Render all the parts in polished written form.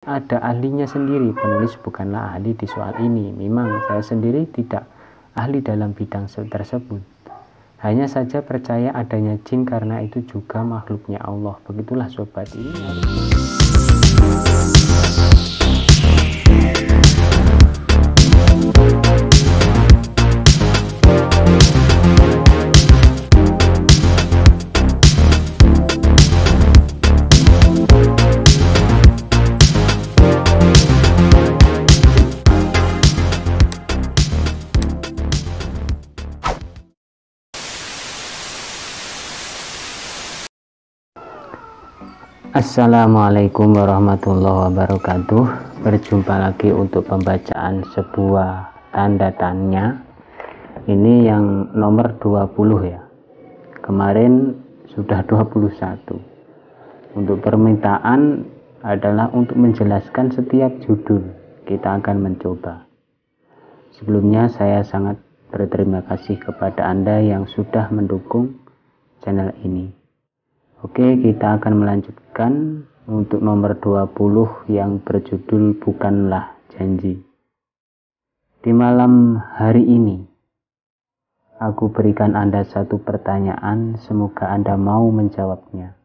ada ahlinya sendiri. Penulis bukanlah ahli di soal ini. Memang saya sendiri tidak ahli dalam bidang tersebut. Hanya saja percaya adanya jin karena itu juga makhluknya Allah. Begitulah sobat ini. Assalamualaikum warahmatullahi wabarakatuh. Berjumpa lagi untuk pembacaan sebuah tanda tanya. Ini yang nomor 20 ya. Kemarin sudah 21. Untuk permintaan adalah untuk menjelaskan setiap judul. Kita akan mencoba. Sebelumnya saya sangat berterima kasih kepada Anda yang sudah mendukung channel ini. Oke, kita akan melanjutkan untuk nomor 20 yang berjudul Bukanlah Janji. Di malam hari ini, aku berikan Anda satu pertanyaan, semoga Anda mau menjawabnya.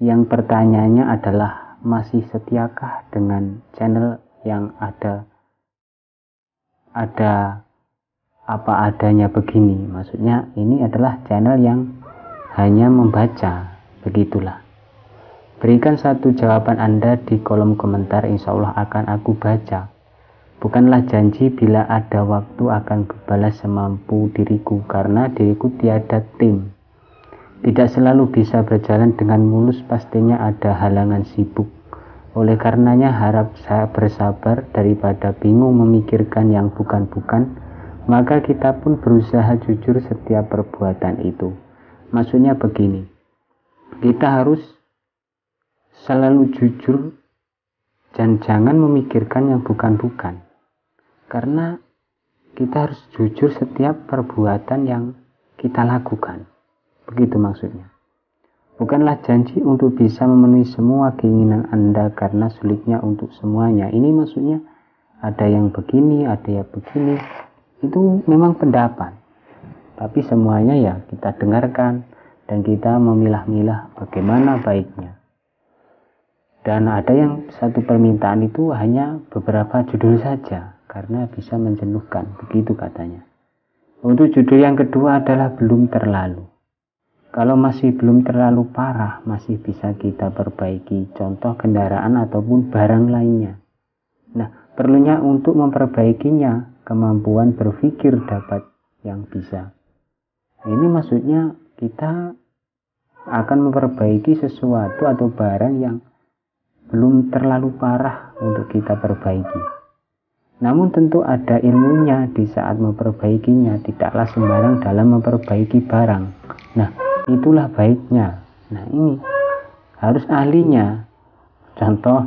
Yang pertanyaannya adalah, masih setiakah dengan channel yang ada apa adanya begini? Maksudnya ini adalah channel yang hanya membaca. Begitulah. Berikan satu jawaban Anda di kolom komentar, insya Allah akan aku baca. Bukanlah janji, bila ada waktu akan kubalas semampu diriku, karena diriku tiada tim. Tidak selalu bisa berjalan dengan mulus, pastinya ada halangan sibuk. Oleh karenanya harap saya bersabar daripada bingung memikirkan yang bukan-bukan, maka kita pun berusaha jujur setiap perbuatan itu. Maksudnya begini. Kita harus selalu jujur dan jangan memikirkan yang bukan-bukan. Karena kita harus jujur setiap perbuatan yang kita lakukan. Begitu maksudnya. Bukanlah janji untuk bisa memenuhi semua keinginan Anda karena sulitnya untuk semuanya. Ini maksudnya ada yang begini, ada yang begini. Itu memang pendapat. Tapi semuanya ya kita dengarkan. Dan kita memilah-milah bagaimana baiknya. Dan ada yang satu permintaan itu hanya beberapa judul saja, karena bisa menjenuhkan, begitu katanya. Untuk judul yang kedua adalah belum terlalu. Kalau masih belum terlalu parah, masih bisa kita perbaiki, contoh kendaraan ataupun barang lainnya. Nah, perlunya untuk memperbaikinya, kemampuan berpikir dapat yang bisa. Ini maksudnya kita akan memperbaiki sesuatu atau barang yang belum terlalu parah untuk kita perbaiki. Namun tentu ada ilmunya di saat memperbaikinya, tidaklah sembarang dalam memperbaiki barang. Nah, itulah baiknya. Nah, ini harus ahlinya. Contoh,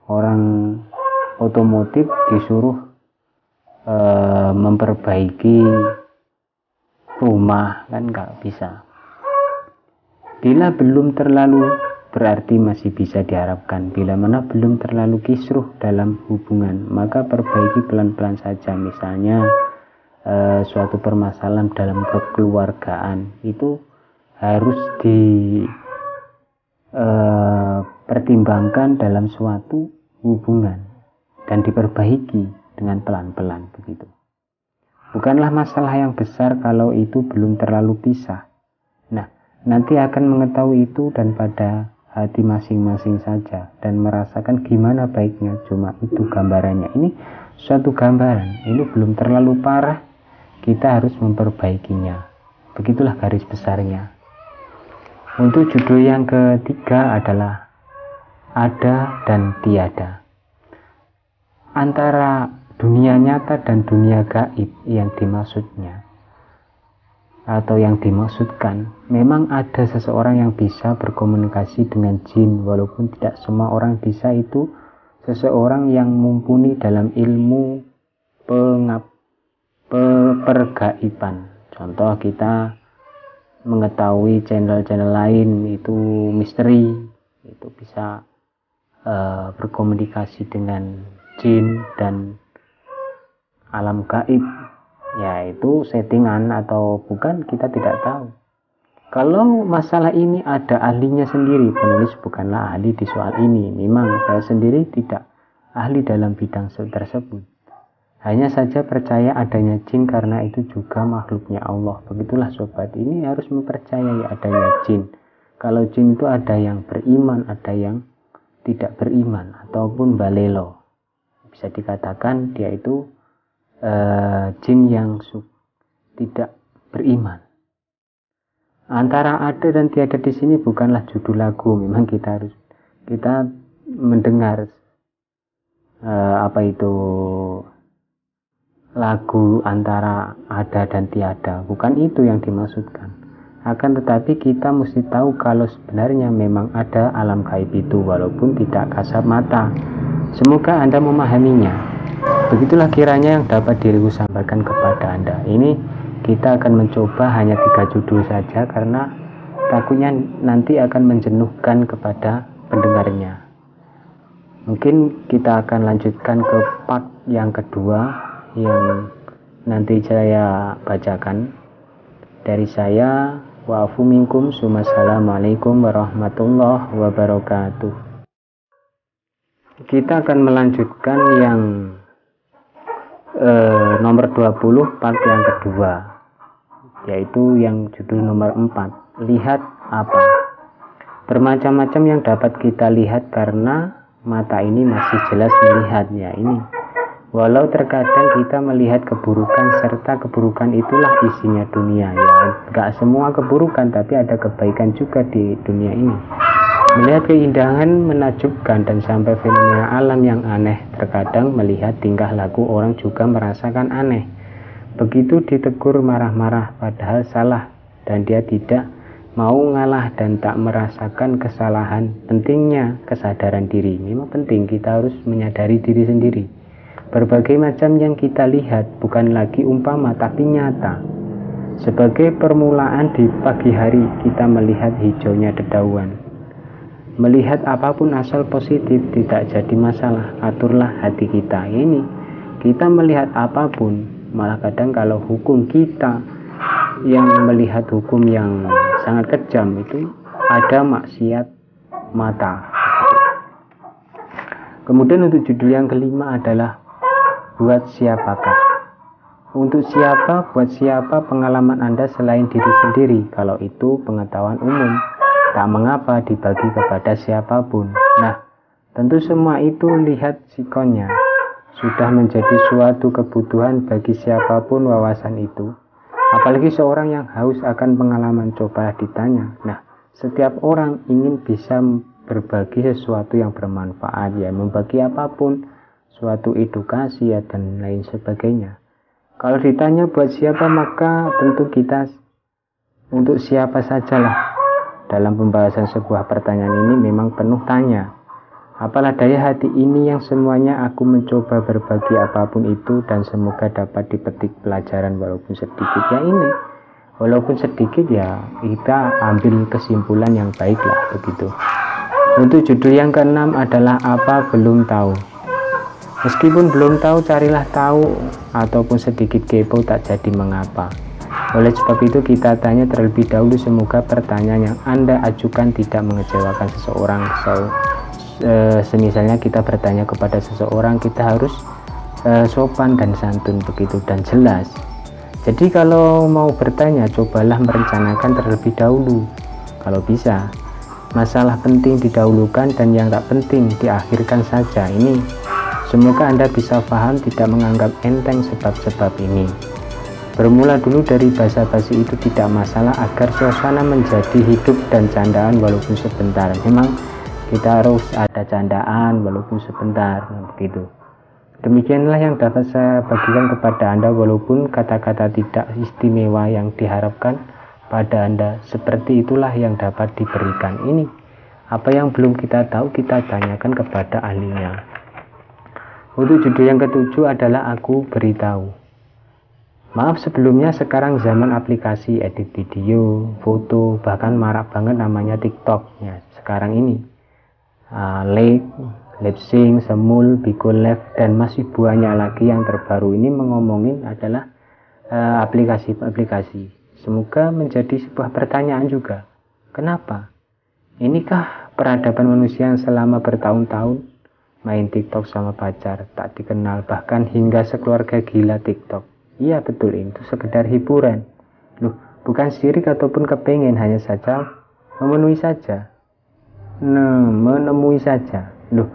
orang otomotif disuruh memperbaiki rumah, kan nggak bisa. Bila belum terlalu berarti masih bisa diharapkan. Bila mana belum terlalu kisruh dalam hubungan, maka perbaiki pelan-pelan saja. Misalnya suatu permasalahan dalam kekeluargaan itu harus dipertimbangkan dalam suatu hubungan dan diperbaiki dengan pelan-pelan begitu. Bukanlah masalah yang besar kalau itu belum terlalu pisah. Nah, nanti akan mengetahui itu dan pada hati masing-masing saja dan merasakan gimana baiknya. Cuma itu gambarannya. Ini suatu gambaran. Ini belum terlalu parah. Kita harus memperbaikinya. Begitulah garis besarnya. Untuk judul yang ketiga adalah ada dan tiada. Antara dunia nyata dan dunia gaib yang dimaksudnya atau yang dimaksudkan, memang ada seseorang yang bisa berkomunikasi dengan jin, walaupun tidak semua orang bisa. Itu seseorang yang mumpuni dalam ilmu pergaiban. Contoh, kita mengetahui channel-channel lain itu misteri, itu bisa berkomunikasi dengan jin dan alam gaib, ya itu settingan atau bukan kita tidak tahu. Kalau masalah ini ada ahlinya sendiri, penulis bukanlah ahli di soal ini. Memang saya sendiri tidak ahli dalam bidang tersebut. Hanya saja percaya adanya jin karena itu juga makhluknya Allah. Begitulah sobat, ini harus mempercayai adanya jin. Kalau jin itu ada yang beriman, ada yang tidak beriman, ataupun balelo. Bisa dikatakan dia itu jin yang tidak beriman. Antara ada dan tiada di sini bukanlah judul lagu. Memang kita mendengar lagu antara ada dan tiada, bukan itu yang dimaksudkan. Akan tetapi kita mesti tahu kalau sebenarnya memang ada alam gaib itu, walaupun tidak kasat mata. Semoga Anda memahaminya. Begitulah kiranya yang dapat diriku sampaikan kepada Anda. Ini kita akan mencoba hanya 3 judul saja, karena takutnya nanti akan menjenuhkan kepada pendengarnya. Mungkin kita akan lanjutkan ke part yang kedua, yang nanti saya bacakan. Dari saya, wa'afu minkum, assalamualaikum warahmatullahi wabarakatuh. Kita akan melanjutkan yang nomor 20, part yang kedua, yaitu yang judul nomor 4, lihat apa. Bermacam-macam yang dapat kita lihat karena mata ini masih jelas melihatnya ini. Walau terkadang kita melihat keburukan, serta keburukan itulah isinya dunia. Ya, gak semua keburukan, tapi ada kebaikan juga di dunia ini. Melihat keindahan menakjubkan dan sampai fenomena alam yang aneh. Terkadang melihat tingkah laku orang juga merasakan aneh. Begitu ditegur marah-marah padahal salah, dan dia tidak mau ngalah dan tak merasakan kesalahan. Pentingnya kesadaran diri. Memang penting, kita harus menyadari diri sendiri. Berbagai macam yang kita lihat bukan lagi umpama tapi nyata. Sebagai permulaan di pagi hari kita melihat hijaunya dedauan. Melihat apapun asal positif tidak jadi masalah. Aturlah hati kita. Ini kita melihat apapun, malah kadang kalau hukum kita yang melihat hukum yang sangat kejam, itu ada maksiat mata. Kemudian untuk judul yang kelima adalah buat siapakah? Untuk siapa, buat siapa pengalaman Anda selain diri sendiri? Kalau itu pengetahuan umum, tak mengapa dibagi kepada siapapun. Nah, tentu semua itu lihat sikonnya. Sudah menjadi suatu kebutuhan bagi siapapun wawasan itu. Apalagi seorang yang haus akan pengalaman, coba ditanya. Nah, setiap orang ingin bisa berbagi sesuatu yang bermanfaat, ya membagi apapun, suatu edukasi ya dan lain sebagainya. Kalau ditanya buat siapa, maka tentu kita untuk siapa sajalah. Dalam pembahasan sebuah pertanyaan ini memang penuh tanya. Apalah daya hati ini yang semuanya aku mencoba berbagi apapun itu, dan semoga dapat dipetik pelajaran walaupun sedikit. Ya ini, walaupun sedikit ya kita ambil kesimpulan yang baik lah, begitu. Untuk judul yang keenam adalah apa belum tahu. Meskipun belum tahu, carilah tahu, ataupun sedikit kepo tak jadi mengapa. Oleh sebab itu kita tanya terlebih dahulu, semoga pertanyaan yang Anda ajukan tidak mengecewakan seseorang. Semisalnya kita bertanya kepada seseorang, kita harus sopan dan santun, begitu, dan jelas. Jadi kalau mau bertanya, cobalah merencanakan terlebih dahulu. Kalau bisa, masalah penting didahulukan dan yang tak penting diakhirkan saja. Ini semoga Anda bisa paham, tidak menganggap enteng sebab-sebab ini. Bermula dulu dari basa-basi itu tidak masalah, agar suasana menjadi hidup dan candaan walaupun sebentar. Memang kita harus ada candaan walaupun sebentar, begitu. Demikianlah yang dapat saya bagikan kepada Anda, walaupun kata-kata tidak istimewa yang diharapkan pada Anda. Seperti itulah yang dapat diberikan. Ini apa yang belum kita tahu, kita tanyakan kepada ahlinya. Untuk judul yang ketujuh adalah aku beritahu. Maaf sebelumnya, sekarang zaman aplikasi edit video, foto, bahkan marak banget namanya TikTok ya sekarang ini. Like, Lipsing, Semul, Bigo Live, dan masih banyak lagi yang terbaru. Ini mengomongin adalah aplikasi-aplikasi. Semoga menjadi sebuah pertanyaan juga. Kenapa? Inikah peradaban manusia yang selama bertahun-tahun main TikTok sama pacar, tak dikenal, bahkan hingga sekeluarga gila TikTok? Iya betul, itu sekedar hiburan. Loh, bukan sirik ataupun kepengen, hanya saja memenuhi saja. Menemui saja. Loh,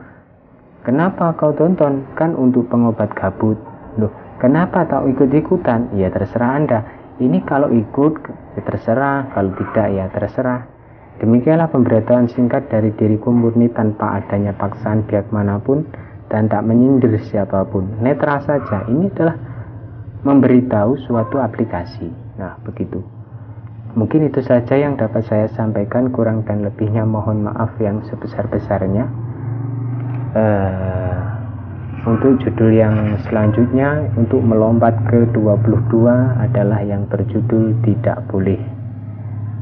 kenapa kau tonton? Kan untuk pengobat gabut. Loh, kenapa tak ikut-ikutan? Ya terserah Anda. Ini kalau ikut ya terserah, kalau tidak ya terserah. Demikianlah pemberitahuan singkat dari diriku murni tanpa adanya paksaan pihak manapun dan tak menyindir siapapun. Netral saja. Ini adalah memberitahu suatu aplikasi. Nah, begitu. Mungkin itu saja yang dapat saya sampaikan. Kurang dan lebihnya mohon maaf yang sebesar-besarnya. Untuk judul yang selanjutnya, untuk melompat ke 22 adalah yang berjudul Tidak Boleh.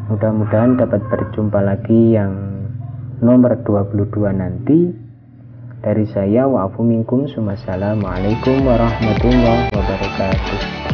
Mudah-mudahan dapat berjumpa lagi yang nomor 22 nanti. Dari saya, wa'afu minkum, assalamualaikum warahmatullahi wabarakatuh.